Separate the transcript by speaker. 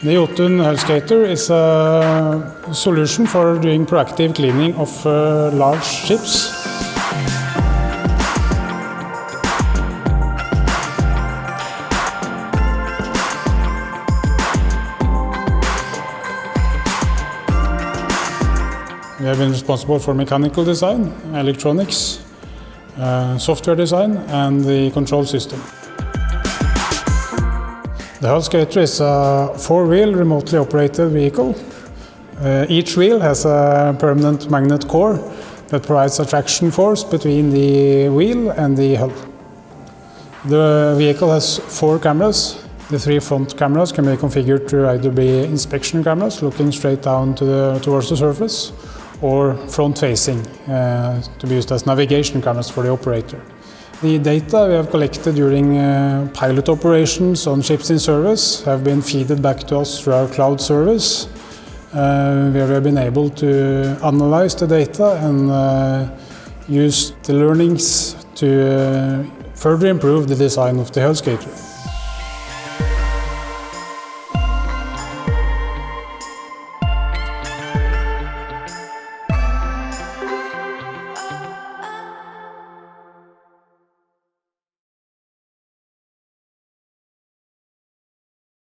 Speaker 1: The Jotun HullSkater is a solution for doing proactive cleaning of large ships. We have been responsible for mechanical design, electronics, software design and the control system. The HullSkater is a four-wheel remotely operated vehicle. Each wheel has a permanent magnet core that provides a traction force between the wheel and the hull. The vehicle has 4 cameras. The 3 front cameras can be configured to either be inspection cameras looking straight down towards the surface, or front-facing to be used as navigation cameras for the operator. The data we have collected during pilot operations on ships in service have been fed back to us through our cloud service, where we have been able to analyze the data and use the learnings to further improve the design of the HullSkater.